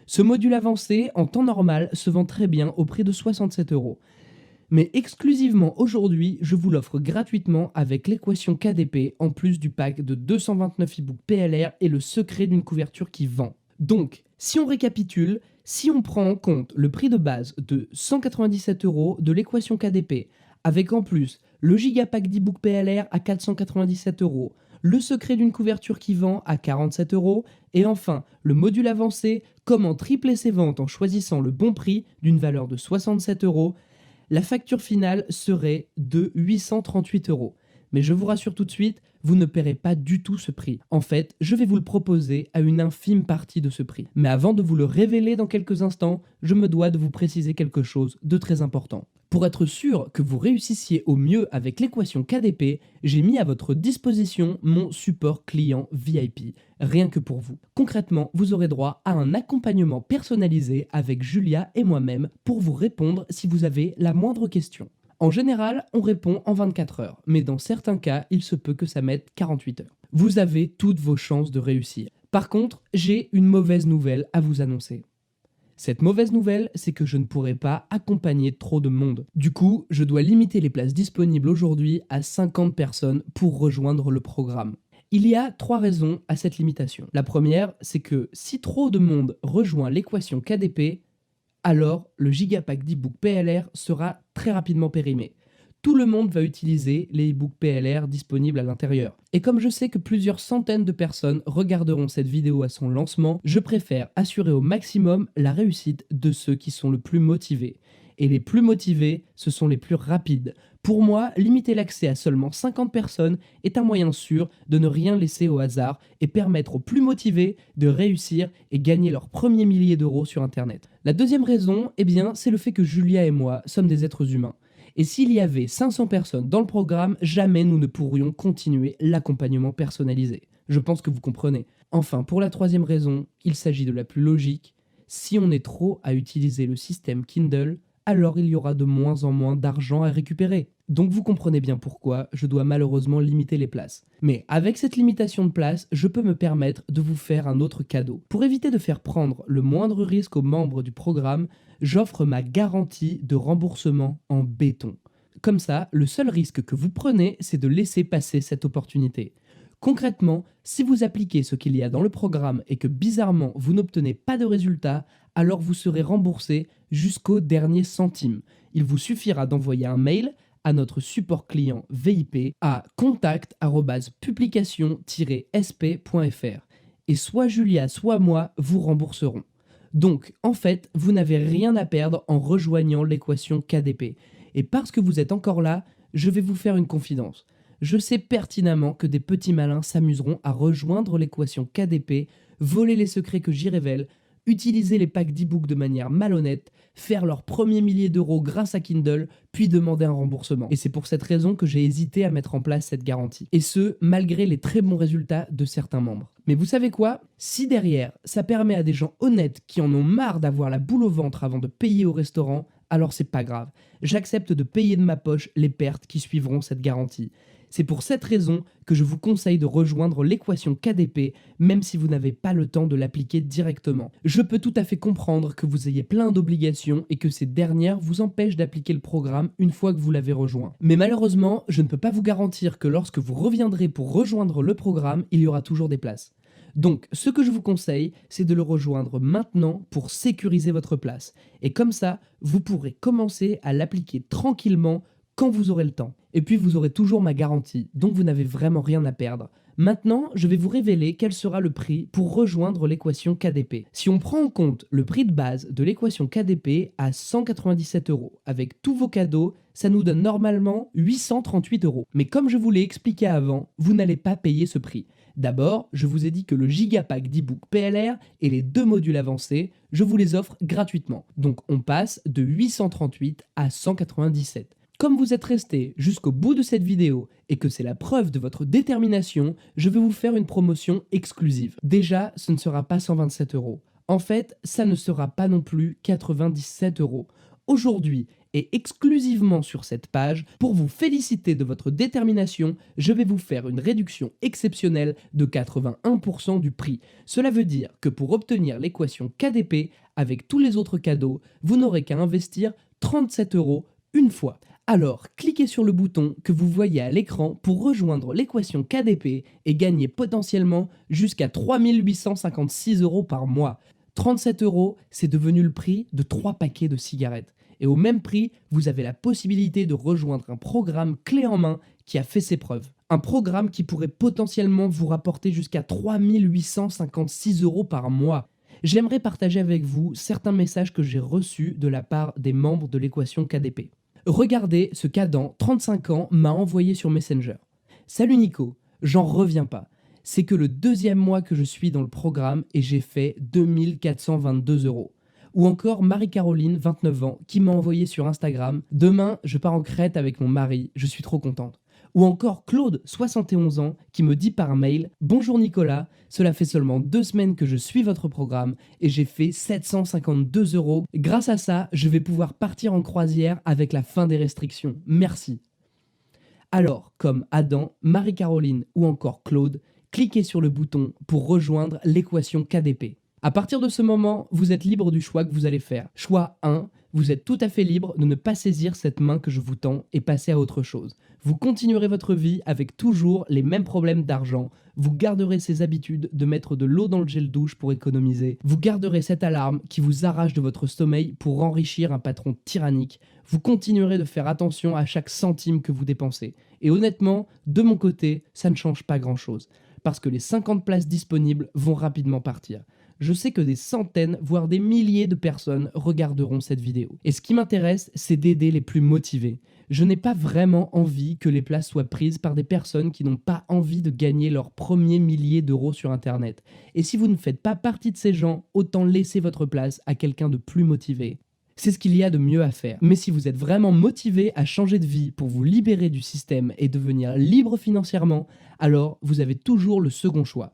Ce module avancé, en temps normal, se vend très bien au prix de 67 €. Mais exclusivement aujourd'hui, je vous l'offre gratuitement avec l'équation KDP en plus du pack de 229 e-books PLR et le secret d'une couverture qui vend. Donc, si on récapitule, si on prend en compte le prix de base de 197 € de l'équation KDP, avec en plus le gigapack d'e-book PLR à 497 €, le secret d'une couverture qui vend à 47 € et enfin le module avancé comment tripler ses ventes en choisissant le bon prix d'une valeur de 67 €, la facture finale serait de 838 €. Mais je vous rassure tout de suite, vous ne paierez pas du tout ce prix. En fait, je vais vous le proposer à une infime partie de ce prix. Mais avant de vous le révéler dans quelques instants, je me dois de vous préciser quelque chose de très important. Pour être sûr que vous réussissiez au mieux avec l'équation KDP, j'ai mis à votre disposition mon support client VIP, rien que pour vous. Concrètement, vous aurez droit à un accompagnement personnalisé avec Julia et moi-même pour vous répondre si vous avez la moindre question. En général, on répond en 24 heures, mais dans certains cas, il se peut que ça mette 48 heures. Vous avez toutes vos chances de réussir. Par contre, j'ai une mauvaise nouvelle à vous annoncer. Cette mauvaise nouvelle, c'est que je ne pourrai pas accompagner trop de monde. Du coup, je dois limiter les places disponibles aujourd'hui à 50 personnes pour rejoindre le programme. Il y a 3 raisons à cette limitation. La première, c'est que si trop de monde rejoint l'équation KDP, alors le gigapack d'e-book PLR sera très rapidement périmé. Tout le monde va utiliser les e-books PLR disponibles à l'intérieur. Et comme je sais que plusieurs centaines de personnes regarderont cette vidéo à son lancement, je préfère assurer au maximum la réussite de ceux qui sont le plus motivés. Et les plus motivés, ce sont les plus rapides. Pour moi, limiter l'accès à seulement 50 personnes est un moyen sûr de ne rien laisser au hasard et permettre aux plus motivés de réussir et gagner leurs premiers milliers d'euros sur Internet. La deuxième raison, c'est le fait que Julia et moi sommes des êtres humains. Et s'il y avait 500 personnes dans le programme, jamais nous ne pourrions continuer l'accompagnement personnalisé. Je pense que vous comprenez. Enfin, pour la troisième raison, il s'agit de la plus logique. Si on est trop à utiliser le système Kindle, alors il y aura de moins en moins d'argent à récupérer. Donc vous comprenez bien pourquoi je dois malheureusement limiter les places. Mais avec cette limitation de place, je peux me permettre de vous faire un autre cadeau. Pour éviter de faire prendre le moindre risque aux membres du programme, j'offre ma garantie de remboursement en béton. Comme ça, le seul risque que vous prenez, c'est de laisser passer cette opportunité. Concrètement, si vous appliquez ce qu'il y a dans le programme et que bizarrement vous n'obtenez pas de résultat, alors vous serez remboursé jusqu'au dernier centime. Il vous suffira d'envoyer un mail à notre support client VIP à contact@publication-sp.fr et soit Julia, soit moi vous rembourserons. Donc, en fait, vous n'avez rien à perdre en rejoignant l'équation KDP. Et parce que vous êtes encore là, je vais vous faire une confidence. Je sais pertinemment que des petits malins s'amuseront à rejoindre l'équation KDP, voler les secrets que j'y révèle, utiliser les packs d'e-book de manière malhonnête, faire leurs premiers milliers d'euros grâce à Kindle, puis demander un remboursement. Et c'est pour cette raison que j'ai hésité à mettre en place cette garantie. Et ce, malgré les très bons résultats de certains membres. Mais vous savez quoi? Si derrière, ça permet à des gens honnêtes qui en ont marre d'avoir la boule au ventre avant de payer au restaurant, alors c'est pas grave. J'accepte de payer de ma poche les pertes qui suivront cette garantie. C'est pour cette raison que je vous conseille de rejoindre l'équation KDP, même si vous n'avez pas le temps de l'appliquer directement. Je peux tout à fait comprendre que vous ayez plein d'obligations et que ces dernières vous empêchent d'appliquer le programme une fois que vous l'avez rejoint. Mais malheureusement, je ne peux pas vous garantir que lorsque vous reviendrez pour rejoindre le programme, il y aura toujours des places. Donc, ce que je vous conseille, c'est de le rejoindre maintenant pour sécuriser votre place. Et comme ça, vous pourrez commencer à l'appliquer tranquillement quand vous aurez le temps. Et puis, vous aurez toujours ma garantie, donc vous n'avez vraiment rien à perdre. Maintenant, je vais vous révéler quel sera le prix pour rejoindre l'équation KDP. Si on prend en compte le prix de base de l'équation KDP à 197 €, avec tous vos cadeaux, ça nous donne normalement 838 €. Mais comme je vous l'ai expliqué avant, vous n'allez pas payer ce prix. D'abord, je vous ai dit que le Gigapack d'e-book PLR et les 2 modules avancés, je vous les offre gratuitement. Donc on passe de 838 à 197. Comme vous êtes resté jusqu'au bout de cette vidéo et que c'est la preuve de votre détermination, je vais vous faire une promotion exclusive. Déjà, ce ne sera pas 127 €. En fait, ça ne sera pas non plus 97 €. Aujourd'hui, et exclusivement sur cette page, pour vous féliciter de votre détermination, je vais vous faire une réduction exceptionnelle de 81% du prix. Cela veut dire que pour obtenir l'équation KDP avec tous les autres cadeaux, vous n'aurez qu'à investir 37 € une fois. Alors, cliquez sur le bouton que vous voyez à l'écran pour rejoindre l'équation KDP et gagner potentiellement jusqu'à 3 856 € par mois. 37 €, c'est devenu le prix de 3 paquets de cigarettes. Et au même prix, vous avez la possibilité de rejoindre un programme clé en main qui a fait ses preuves. Un programme qui pourrait potentiellement vous rapporter jusqu'à 3 856 € par mois. J'aimerais partager avec vous certains messages que j'ai reçus de la part des membres de l'équation KDP. Regardez ce qu'Adam, 35 ans, m'a envoyé sur Messenger. Salut Nico, j'en reviens pas. C'est que le 2e mois que je suis dans le programme et j'ai fait 2422 €. Ou encore Marie-Caroline, 29 ans, qui m'a envoyé sur Instagram « Demain, je pars en Crète avec mon mari, je suis trop contente ». Ou encore Claude, 71 ans, qui me dit par mail « Bonjour Nicolas, cela fait seulement 2 semaines que je suis votre programme et j'ai fait 752 €. Grâce à ça, je vais pouvoir partir en croisière avec la fin des restrictions. Merci ». Alors, comme Adam, Marie-Caroline ou encore Claude, cliquez sur le bouton pour rejoindre l'équation KDP. À partir de ce moment, vous êtes libre du choix que vous allez faire. Choix 1, vous êtes tout à fait libre de ne pas saisir cette main que je vous tends et passer à autre chose. Vous continuerez votre vie avec toujours les mêmes problèmes d'argent. Vous garderez ces habitudes de mettre de l'eau dans le gel douche pour économiser. Vous garderez cette alarme qui vous arrache de votre sommeil pour enrichir un patron tyrannique. Vous continuerez de faire attention à chaque centime que vous dépensez. Et honnêtement, de mon côté, ça ne change pas grand-chose. Parce que les 50 places disponibles vont rapidement partir. Je sais que des centaines, voire des milliers de personnes regarderont cette vidéo. Et ce qui m'intéresse, c'est d'aider les plus motivés. Je n'ai pas vraiment envie que les places soient prises par des personnes qui n'ont pas envie de gagner leurs premiers milliers d'euros sur Internet. Et si vous ne faites pas partie de ces gens, autant laisser votre place à quelqu'un de plus motivé. C'est ce qu'il y a de mieux à faire. Mais si vous êtes vraiment motivé à changer de vie pour vous libérer du système et devenir libre financièrement, alors vous avez toujours le second choix.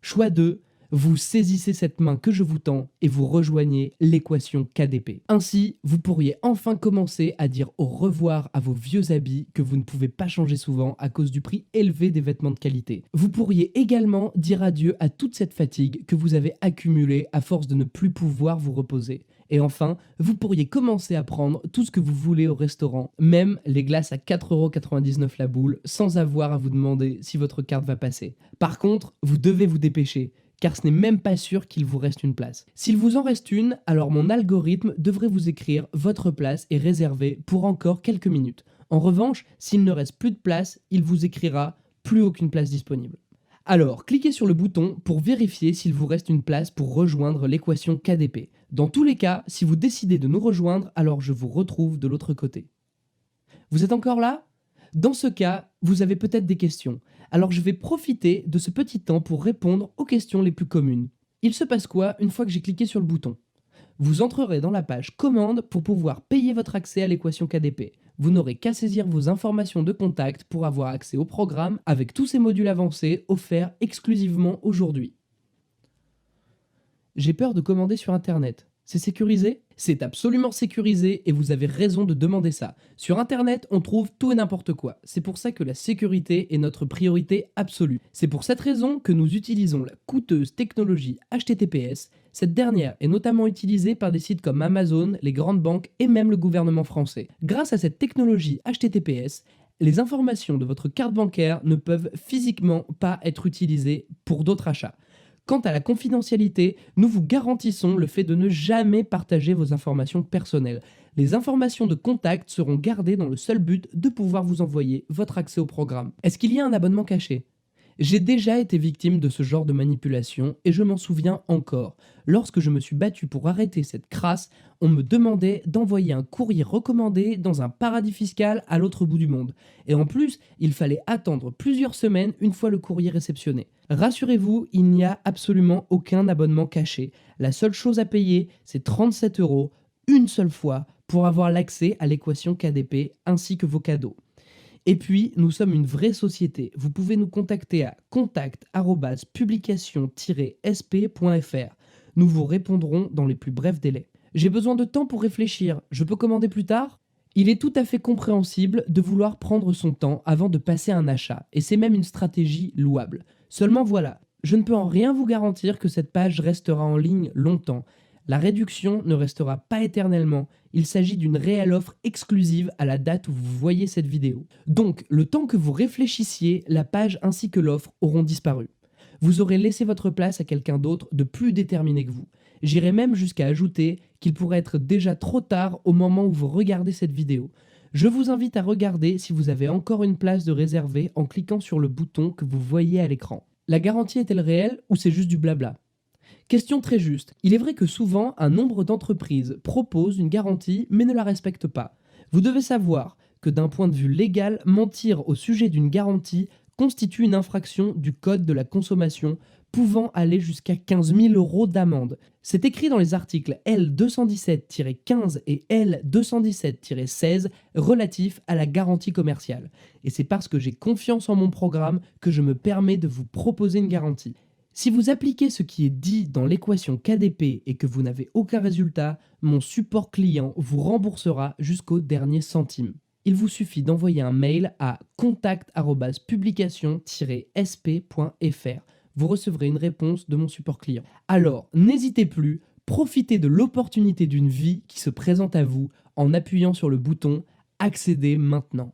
Choix 2. Vous saisissez cette main que je vous tends et vous rejoignez l'équation KDP. Ainsi, vous pourriez enfin commencer à dire au revoir à vos vieux habits que vous ne pouvez pas changer souvent à cause du prix élevé des vêtements de qualité. Vous pourriez également dire adieu à toute cette fatigue que vous avez accumulée à force de ne plus pouvoir vous reposer. Et enfin, vous pourriez commencer à prendre tout ce que vous voulez au restaurant, même les glaces à 4,99 € la boule, sans avoir à vous demander si votre carte va passer. Par contre, vous devez vous dépêcher, car ce n'est même pas sûr qu'il vous reste une place. S'il vous en reste une, alors mon algorithme devrait vous écrire « Votre place est réservée pour encore quelques minutes ». En revanche, s'il ne reste plus de place, il vous écrira « Plus aucune place disponible ». Alors, cliquez sur le bouton pour vérifier s'il vous reste une place pour rejoindre l'équation KDP. Dans tous les cas, si vous décidez de nous rejoindre, alors je vous retrouve de l'autre côté. Vous êtes encore là ? Dans ce cas, vous avez peut-être des questions. Alors je vais profiter de ce petit temps pour répondre aux questions les plus communes. Il se passe quoi une fois que j'ai cliqué sur le bouton ? Vous entrerez dans la page commande pour pouvoir payer votre accès à l'équation KDP. Vous n'aurez qu'à saisir vos informations de contact pour avoir accès au programme avec tous ces modules avancés offerts exclusivement aujourd'hui. J'ai peur de commander sur Internet. C'est sécurisé ? C'est absolument sécurisé et vous avez raison de demander ça. Sur Internet, on trouve tout et n'importe quoi. C'est pour ça que la sécurité est notre priorité absolue. C'est pour cette raison que nous utilisons la coûteuse technologie HTTPS. Cette dernière est notamment utilisée par des sites comme Amazon, les grandes banques et même le gouvernement français. Grâce à cette technologie HTTPS, les informations de votre carte bancaire ne peuvent physiquement pas être utilisées pour d'autres achats. Quant à la confidentialité, nous vous garantissons le fait de ne jamais partager vos informations personnelles. Les informations de contact seront gardées dans le seul but de pouvoir vous envoyer votre accès au programme. Est-ce qu'il y a un abonnement caché ? J'ai déjà été victime de ce genre de manipulation et je m'en souviens encore. Lorsque je me suis battu pour arrêter cette crasse, on me demandait d'envoyer un courrier recommandé dans un paradis fiscal à l'autre bout du monde. Et en plus, il fallait attendre plusieurs semaines une fois le courrier réceptionné. Rassurez-vous, il n'y a absolument aucun abonnement caché. La seule chose à payer, c'est 37 € une seule fois pour avoir l'accès à l'équation KDP ainsi que vos cadeaux. Et puis, nous sommes une vraie société. Vous pouvez nous contacter à contact@publication-sp.fr. Nous vous répondrons dans les plus brefs délais. J'ai besoin de temps pour réfléchir. Je peux commander plus tard ? Il est tout à fait compréhensible de vouloir prendre son temps avant de passer un achat, et c'est même une stratégie louable. Seulement voilà, je ne peux en rien vous garantir que cette page restera en ligne longtemps. La réduction ne restera pas éternellement, il s'agit d'une réelle offre exclusive à la date où vous voyez cette vidéo. Donc, le temps que vous réfléchissiez, la page ainsi que l'offre auront disparu. Vous aurez laissé votre place à quelqu'un d'autre de plus déterminé que vous. J'irai même jusqu'à ajouter qu'il pourrait être déjà trop tard au moment où vous regardez cette vidéo. Je vous invite à regarder si vous avez encore une place de réservée en cliquant sur le bouton que vous voyez à l'écran. La garantie est-elle réelle ou c'est juste du blabla ? Question très juste. Il est vrai que souvent, un nombre d'entreprises proposent une garantie mais ne la respectent pas. Vous devez savoir que d'un point de vue légal, mentir au sujet d'une garantie constitue une infraction du Code de la consommation pouvant aller jusqu'à 15 000 € d'amende. C'est écrit dans les articles L217-15 et L217-16 relatifs à la garantie commerciale. Et c'est parce que j'ai confiance en mon programme que je me permets de vous proposer une garantie. Si vous appliquez ce qui est dit dans l'équation KDP et que vous n'avez aucun résultat, mon support client vous remboursera jusqu'au dernier centime. Il vous suffit d'envoyer un mail à contact@publication-sp.fr. Vous recevrez une réponse de mon support client. Alors, n'hésitez plus, profitez de l'opportunité d'une vie qui se présente à vous en appuyant sur le bouton « Accéder maintenant ».